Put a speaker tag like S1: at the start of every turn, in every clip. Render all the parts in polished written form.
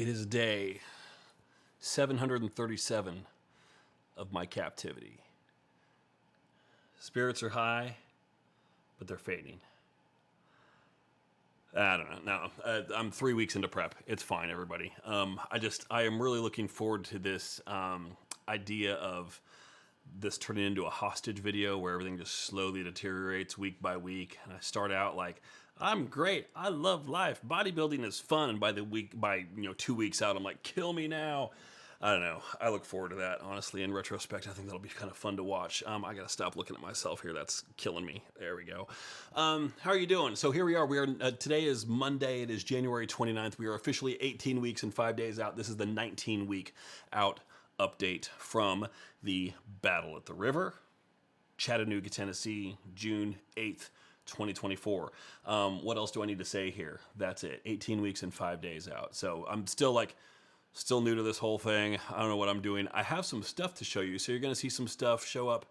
S1: It is day 737 of my captivity. Spirits are high, but they're fading. I don't know. No, I'm 3 weeks into prep. It's fine, everybody. I am really looking forward to this idea of this turning into a hostage video where everything just slowly deteriorates week by week. And I start out like, I'm great. I love life. Bodybuilding is fun. And by 2 weeks out, I'm like, kill me now. I don't know. I look forward to that, honestly. In retrospect, I think that'll be kind of fun to watch. I got to stop looking at myself here. That's killing me. There we go. How are you doing? So here we are. Today is Monday. It is January 29th. We are officially 18 weeks and 5 days out. This is the 19-week out update from the Battle at the River, Chattanooga, Tennessee, June 8th, 2024. What else do I need to say here? That's it. 18 weeks and 5 days out. So I'm still new to this whole thing. I don't know what I'm doing. I have some stuff to show you. So you're going to see some stuff show up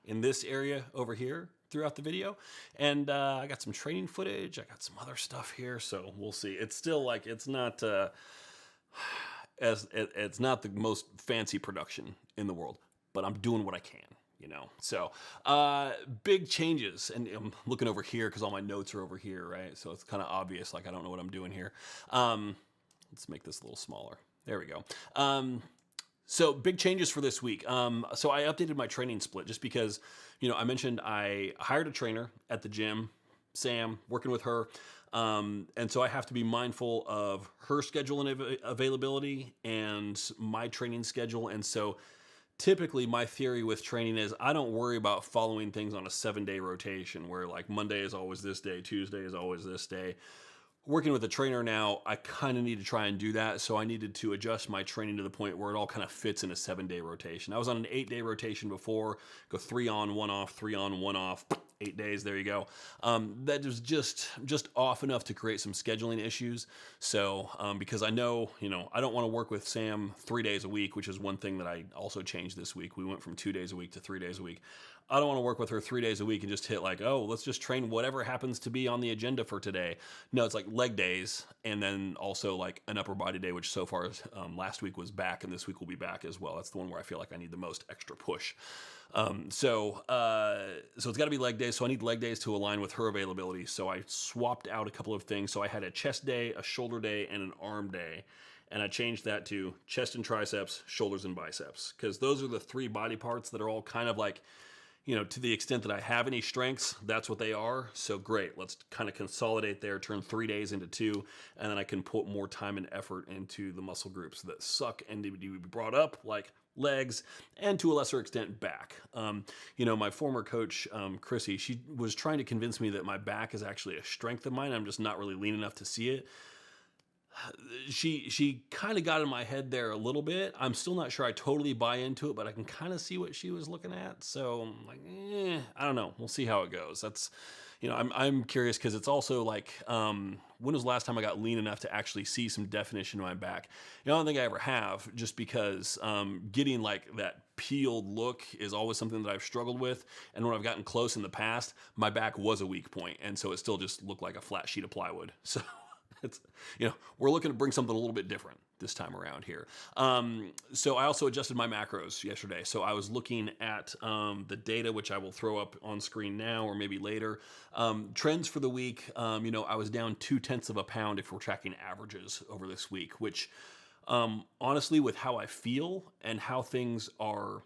S1: in this area over here throughout the video. And I got some training footage. I got some other stuff here. So we'll see. It's still it's not it's not the most fancy production in the world, but I'm doing what I can. So big changes, and I'm looking over here because all my notes are over here, right? So it's kind of obvious, I don't know what I'm doing here. Let's make this a little smaller. There we go. So big changes for this week. So I updated my training split just because, I mentioned I hired a trainer at the gym, Sam, working with her. And so I have to be mindful of her schedule and availability and my training schedule. And so typically my theory with training is I don't worry about following things on a 7-day rotation where Monday is always this day, Tuesday is always this day. Working with a trainer now, I kind of need to try and do that. So I needed to adjust my training to the point where it all kind of fits in a 7-day rotation. I was on an 8-day rotation before, go 3 on, 1 off, 3 on, 1 off, 8 days, there you go. That was just off enough to create some scheduling issues. So because I know, I don't want to work with Sam 3 days a week, which is one thing that I also changed this week. We went from 2 days a week to 3 days a week. I don't want to work with her 3 days a week and just hit let's just train whatever happens to be on the agenda for today. No, it's leg days and then also an upper body day, which so far last week was back and this week will be back as well. That's the one where I feel like I need the most extra push. So it's got to be leg days. So I need leg days to align with her availability. So I swapped out a couple of things. So I had a chest day, a shoulder day, and an arm day. And I changed that to chest and triceps, shoulders and biceps, because those are the 3 body parts that are all kind of to the extent that I have any strengths, that's what they are. So great, let's kind of consolidate there, turn 3 days into 2, and then I can put more time and effort into the muscle groups that suck and need to be brought up, like legs, and to a lesser extent, back. My former coach, Chrissy, she was trying to convince me that my back is actually a strength of mine. I'm just not really lean enough to see it. She kind of got in my head there a little bit. I'm still not sure I totally buy into it, but I can kind of see what she was looking at. So I'm I don't know. We'll see how it goes. That's, I'm curious because it's also when was the last time I got lean enough to actually see some definition in my back? I don't think I ever have, just because getting that peeled look is always something that I've struggled with. And when I've gotten close in the past, my back was a weak point, and so it still just looked like a flat sheet of plywood. So it's, we're looking to bring something a little bit different this time around here. So I also adjusted my macros yesterday. So I was looking at the data, which I will throw up on screen now or maybe later. Trends for the week, I was down 0.2 of a pound if we're tracking averages over this week, which honestly, with how I feel and how things are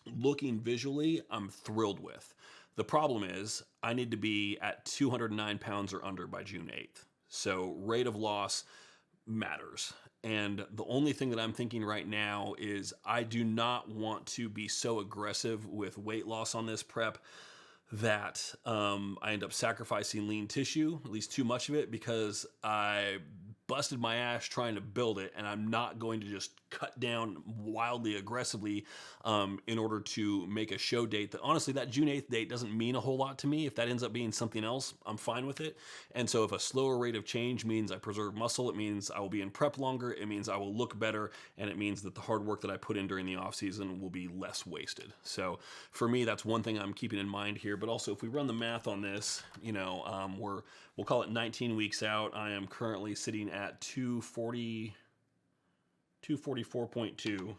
S1: looking visually, I'm thrilled with. The problem is I need to be at 209 pounds or under by June 8th. So rate of loss matters. And the only thing that I'm thinking right now is I do not want to be so aggressive with weight loss on this prep that I end up sacrificing lean tissue, at least too much of it, because I busted my ass trying to build it, and I'm not going to just cut down wildly aggressively in order to make a show date that, honestly, that June 8th date doesn't mean a whole lot to me. If that ends up being something else, I'm fine with it. And so if a slower rate of change means I preserve muscle, it means I will be in prep longer, it means I will look better, and it means that the hard work that I put in during the off season will be less wasted. So for me, that's one thing I'm keeping in mind here. But also, if we run the math on this, we'll call it 19 weeks out. I am currently sitting at 240 244.2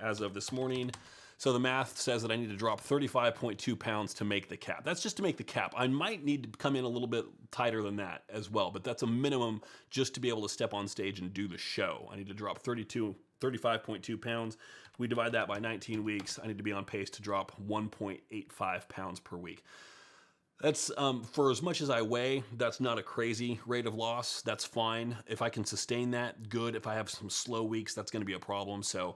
S1: as of this morning. So the math says that I need to drop 35.2 pounds to make the cap. That's just to make the cap. I might need to come in a little bit tighter than that as well, but that's a minimum just to be able to step on stage and do the show. I need to drop 35.2 pounds. We divide that by 19 weeks. I need to be on pace to drop 1.85 pounds per week. That's, for as much as I weigh, that's not a crazy rate of loss. That's fine. If I can sustain that, good. If I have some slow weeks, that's going to be a problem. So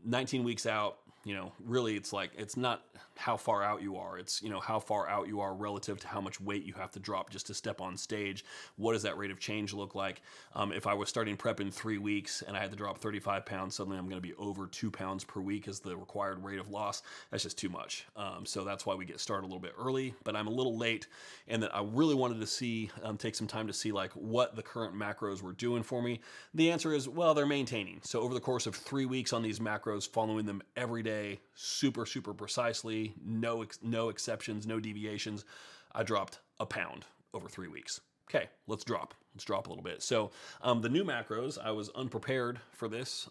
S1: 19 weeks out, you know, really it's like, it's not how far out you are. It's, you know, how far out you are relative to how much weight you have to drop just to step on stage. What does that rate of change look like? If I was starting prep in 3 weeks and I had to drop 35 pounds, suddenly I'm going to be over 2 pounds per week as the required rate of loss. That's just too much. So that's why we get started a little bit early, but I'm a little late, and that I really wanted to see, take some time to see like what the current macros were doing for me. The answer is, well, they're maintaining. So over the course of 3 weeks on these macros, following them every day, super precisely, no exceptions, no deviations, I dropped a pound over 3 weeks. Okay, let's drop a little bit. So the new macros, I was unprepared for this,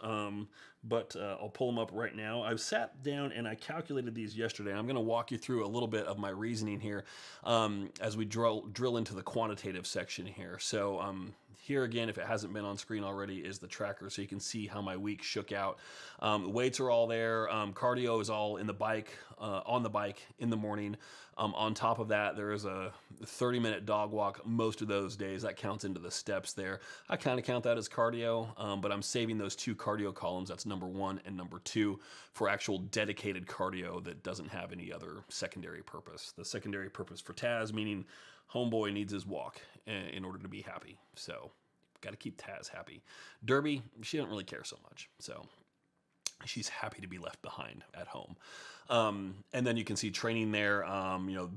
S1: but I'll pull them up right now. I sat down and I calculated these yesterday. I'm going to walk you through a little bit of my reasoning here as we drill into the quantitative section here. So here again, if it hasn't been on screen already, is the tracker, so you can see how my week shook out. Weights are all there. Cardio is all in the bike, on the bike in the morning. On top of that, there is a 30-minute dog walk most of those days. That counts into the steps there. I kind of count that as cardio, but I'm saving those 2 cardio columns. That's number 1 and number 2 for actual dedicated cardio that doesn't have any other secondary purpose. The secondary purpose for Taz, meaning homeboy needs his walk in order to be happy. So got to keep Taz happy. Derby, she doesn't really care so much. So she's happy to be left behind at home. And then you can see training there, you know,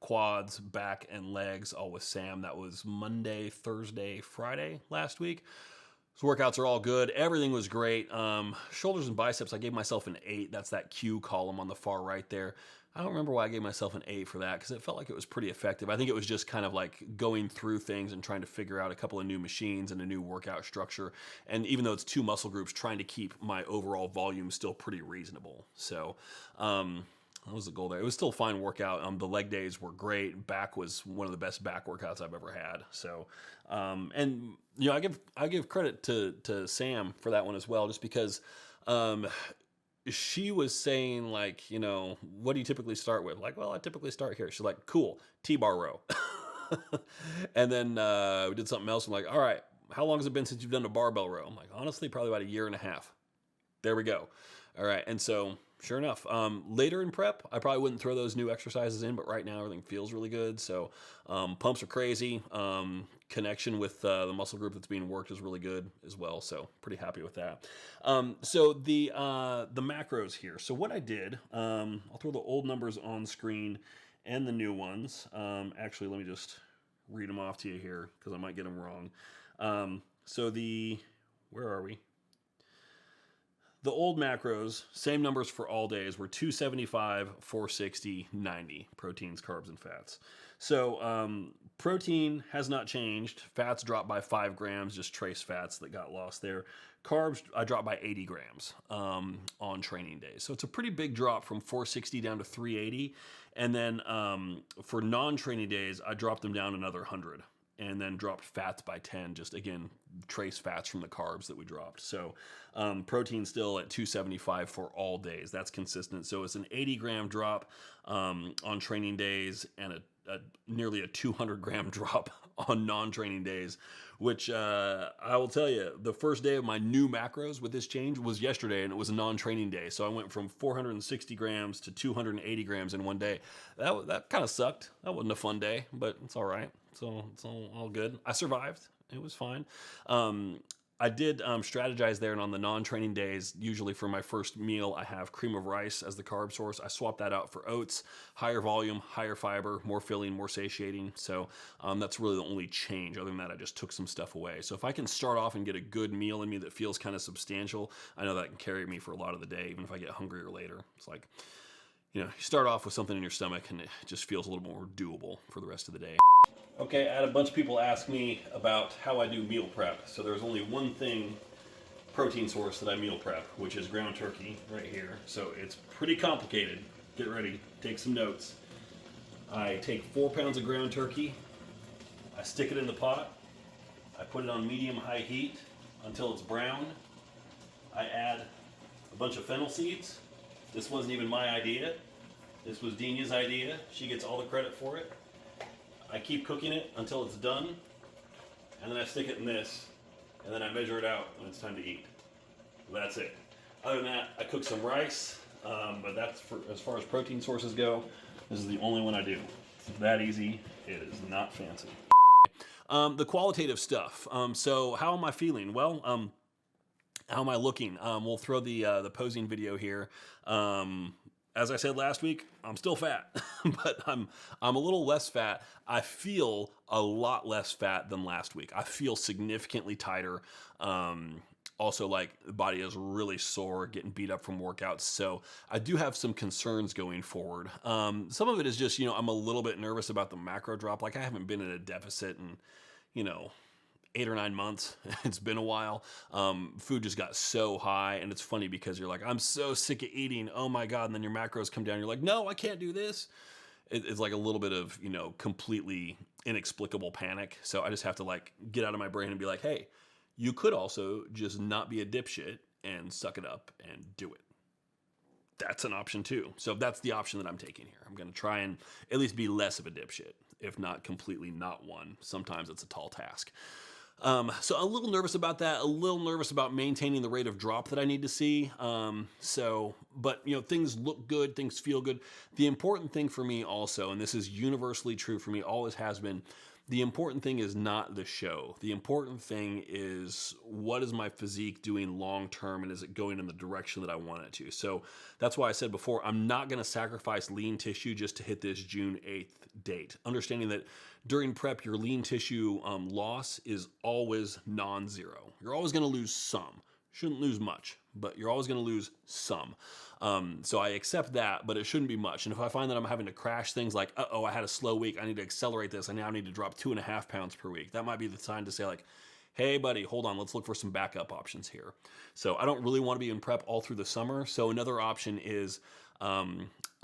S1: quads, back, and legs, all with Sam. That was Monday, Thursday, Friday last week. So workouts are all good. Everything was great. Shoulders and biceps, I gave myself an 8. That's that Q column on the far right there. I don't remember why I gave myself an 8 for that, because it felt like it was pretty effective. I think it was just kind of like going through things and trying to figure out a couple of new machines and a new workout structure. And even though it's 2 muscle groups, trying to keep my overall volume still pretty reasonable. So that was the goal there. It was still a fine workout. The leg days were great. Back was one of the best back workouts I've ever had. So, and you know, I give credit to Sam for that one as well, just because she was saying, like, you know, what do you typically start with? Like, well, I typically start here. She's like, cool, T-bar row. And then we did something else. I'm like, all right, how long has it been since you've done a barbell row? I'm like, honestly, probably about 1.5 years. There we go. All right, and so sure enough, later in prep, I probably wouldn't throw those new exercises in, but right now everything feels really good. So pumps are crazy. Connection with the muscle group that's being worked is really good as well. So pretty happy with that. So the macros here. So what I did, I'll throw the old numbers on screen and the new ones. Actually, let me just read them off to you here because I might get them wrong. So where are we? The old macros, same numbers for all days, were 275, 460, 90, proteins, carbs, and fats. So protein has not changed. Fats dropped by 5 grams, just trace fats that got lost there. Carbs, I dropped by 80 grams on training days. So it's a pretty big drop from 460 down to 380. And then for non-training days, I dropped them down another 100. And then dropped fats by 10, just again, trace fats from the carbs that we dropped. So protein still at 275 for all days. That's consistent. So it's an 80-gram drop on training days and nearly a 200-gram drop on non-training days, which I will tell you, the first day of my new macros with this change was yesterday, and it was a non-training day. So I went from 460 grams to 280 grams in one day. That kind of sucked. That wasn't a fun day, but it's all right. So it's all good. I survived. It was fine. I did strategize there, and on the non-training days, usually for my first meal, I have cream of rice as the carb source. I swapped that out for oats, higher volume, higher fiber, more filling, more satiating. So that's really the only change. Other than that, I just took some stuff away. So if I can start off and get a good meal in me that feels kind of substantial, I know that can carry me for a lot of the day, even if I get hungrier later. It's like, you know, you start off with something in your stomach, and it just feels a little more doable for the rest of the day. Okay, I had a bunch of people ask me about how I do meal prep. So there's only one thing protein source that I meal prep, which is ground turkey right here. So it's pretty complicated. Get ready, take some notes. I take 4 pounds of ground turkey, I stick it in the pot, I put it on medium-high heat until it's brown. I add a bunch of fennel seeds. This wasn't even my idea. This was Dina's idea. She gets all the credit for it. I keep cooking it until it's done, and then I stick it in this, and then I measure it out when it's time to eat. That's it. Other than that, I cook some rice, but that's for as far as protein sources go. This is the only one I do. It's that easy. It is not fancy. The qualitative stuff. So how am I feeling? Well, how am I looking? We'll throw the posing video here. As I said last week, I'm still fat, but I'm a little less fat. I feel a lot less fat than last week. I feel significantly tighter. Also, like, the body is really sore, getting beat up from workouts. So I do have some concerns going forward. Some of it is just, I'm a little bit nervous about the macro drop. Like, I haven't been in a deficit in, 8 or 9 months. It's been a while. Food just got so high, and it's funny because you're like, I'm so sick of eating. Oh my God. And then your macros come down. You're like, no, I can't do this. It's like a little bit of, completely inexplicable panic. So I just have to get out of my brain and be like, hey, you could also just not be a dipshit and suck it up and do it. That's an option too. So that's the option that I'm taking here. I'm going to try and at least be less of a dipshit, if not completely not one. Sometimes it's a tall task. So a little nervous about that, a little nervous about maintaining the rate of drop that I need to see. But things look good, things feel good. The important thing for me also, and this is universally true for me, always has been, the important thing is not the show. The important thing is, what is my physique doing long term, and is it going in the direction that I want it to? So that's why I said before, I'm not going to sacrifice lean tissue just to hit this June 8th date. Understanding that during prep, your lean tissue loss is always non-zero. You're always going to lose some. Shouldn't lose much, but you're always going to lose some. So I accept that, but it shouldn't be much. And if I find that I'm having to crash things like, I had a slow week, I need to accelerate this, I now need to drop 2.5 pounds per week, that might be the time to say hey buddy, hold on, let's look for some backup options here. So I don't really want to be in prep all through the summer. So another option is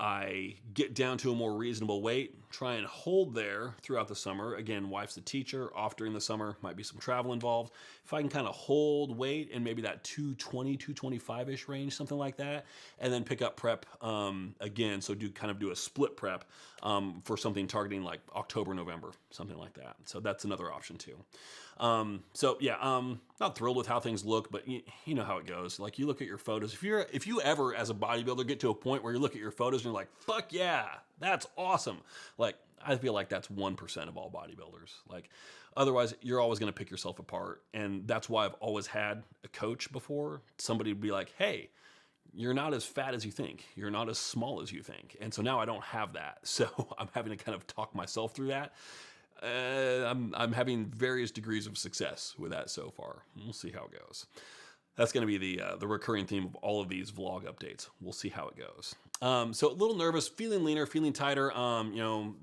S1: I get down to a more reasonable weight, try and hold there throughout the summer. Again, wife's a teacher, off during the summer, might be some travel involved. If I can kind of hold weight in maybe that 220, 225-ish range, something like that, and then pick up prep again, so do a split prep for something targeting like October, November, something like that. So that's another option too. Not thrilled with how things look, but you know how it goes. Like, you look at your photos. If you ever, as a bodybuilder, get to a point where you look at your photos and you're like, fuck yeah, that's awesome. Like, I feel like that's 1% of all bodybuilders. Like, otherwise, you're always going to pick yourself apart. And that's why I've always had a coach before. Somebody would be like, hey, you're not as fat as you think. You're not as small as you think. And so now I don't have that. So I'm having to kind of talk myself through that. I'm having various degrees of success with that so far. We'll see how it goes. That's going to be the recurring theme of all of these vlog updates. We'll see how it goes. So a little nervous, feeling leaner, feeling tighter.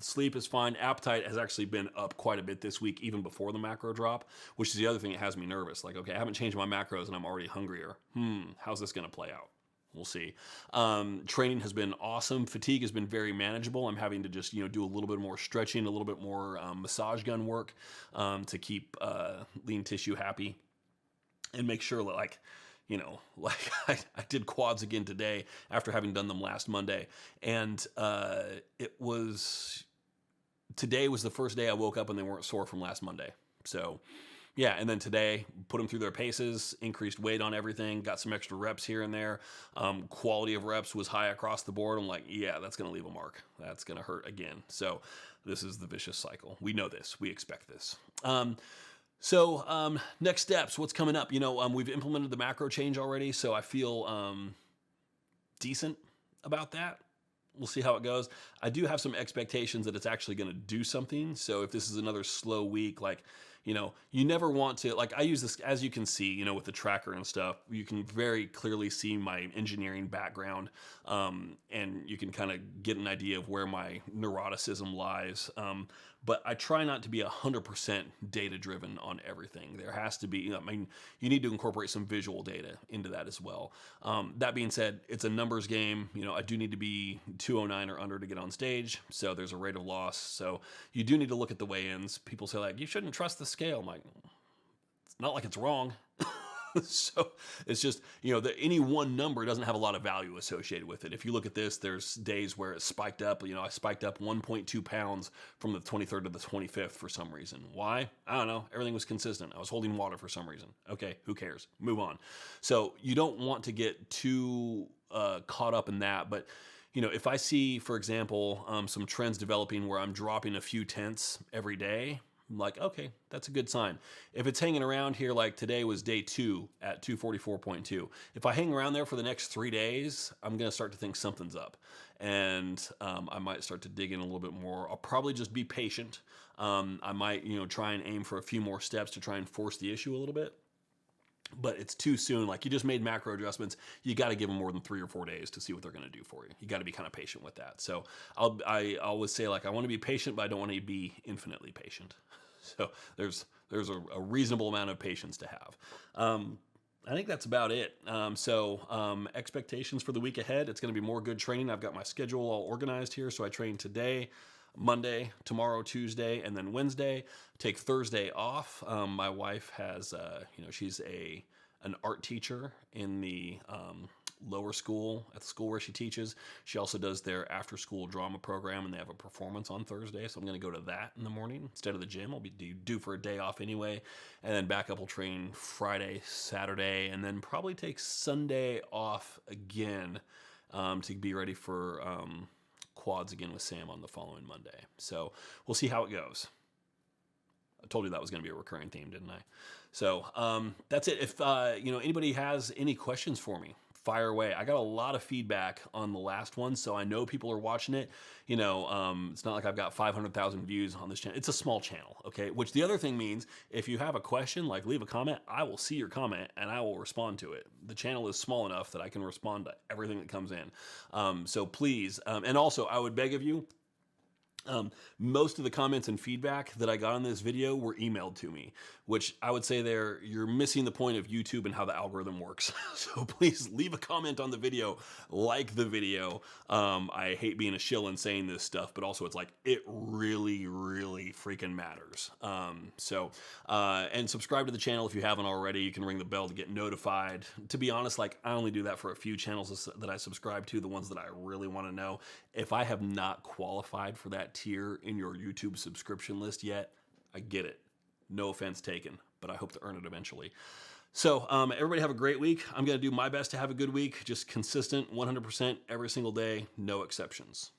S1: Sleep is fine. Appetite has actually been up quite a bit this week, even before the macro drop, which is the other thing that has me nervous. Like, okay, I haven't changed my macros and I'm already hungrier. How's this going to play out? We'll see. Training has been awesome. Fatigue has been very manageable. I'm having to just, do a little bit more stretching, a little bit more massage gun work to keep lean tissue happy and make sure that, I did quads again today after having done them last Monday. And today was the first day I woke up and they weren't sore from last Monday. So yeah, and then today, put them through their paces, increased weight on everything, got some extra reps here and there. Quality of reps was high across the board. I'm like, yeah, that's going to leave a mark. That's going to hurt again. So this is the vicious cycle. We know this. We expect this. Next steps, what's coming up? We've implemented the macro change already, so I feel decent about that. We'll see how it goes. I do have some expectations that it's actually going to do something. So if this is another slow week, you never want to, like, I use this, as you can see, with the tracker and stuff, you can very clearly see my engineering background, and you can kind of get an idea of where my neuroticism lies. But I try not to be 100% data driven on everything. There has to be, you need to incorporate some visual data into that as well. That being said, it's a numbers game. I do need to be 209 or under to get on stage. So there's a rate of loss. So you do need to look at the weigh-ins. People say, like, you shouldn't trust the scale. I'm like, it's not like it's wrong. So it's just, any one number doesn't have a lot of value associated with it. If you look at this, there's days where it spiked up. I spiked up 1.2 pounds from the 23rd to the 25th for some reason. Why? I don't know. Everything was consistent. I was holding water for some reason. Okay, who cares? Move on. So you don't want to get too caught up in that. But, if I see, for example, some trends developing where I'm dropping a few tenths every day, I'm like, okay, that's a good sign. If it's hanging around here, like today was day 2 at 244.2. If I hang around there for the next 3 days, I'm going to start to think something's up. And I might start to dig in a little bit more. I'll probably just be patient. I might, try and aim for a few more steps to try and force the issue a little bit. But it's too soon. Like, you just made macro adjustments. You got to give them more than 3 or 4 days to see what they're going to do for you. You got to be kind of patient with that. So I always say, like, I want to be patient, but I don't want to be infinitely patient. So there's a reasonable amount of patience to have. I think that's about it. Expectations for the week ahead. It's going to be more good training. I've got my schedule all organized here. So I train today, Monday, tomorrow, Tuesday, and then Wednesday. Take Thursday off. My wife has, she's an art teacher in the lower school, at the school where she teaches. She also does their after-school drama program, and they have a performance on Thursday, so I'm going to go to that in the morning instead of the gym. I'll be due for a day off anyway, and then backup will train Friday, Saturday, and then probably take Sunday off again to be ready for quads again with Sam on the following Monday. So we'll see how it goes. I told you that was going to be a recurring theme, didn't I? So that's it. If anybody has any questions for me, fire away. I got a lot of feedback on the last one, so I know people are watching it. It's not like I've got 500,000 views on this channel. It's a small channel, okay? Which the other thing means, if you have a question, like, leave a comment, I will see your comment and I will respond to it. The channel is small enough that I can respond to everything that comes in. So please, and also I would beg of you, most of the comments and feedback that I got on this video were emailed to me, which I would say you're missing the point of YouTube and how the algorithm works. So please leave a comment on the video, like the video. I hate being a shill and saying this stuff, but also it's like, it really, really freaking matters. And subscribe to the channel if you haven't already. You can ring the bell to get notified. To be honest, like, I only do that for a few channels that I subscribe to, the ones that I really want to know. If I have not qualified for that tier in your YouTube subscription list yet, I get it. No offense taken, but I hope to earn it eventually. So everybody have a great week. I'm going to do my best to have a good week, just consistent, 100% every single day, no exceptions.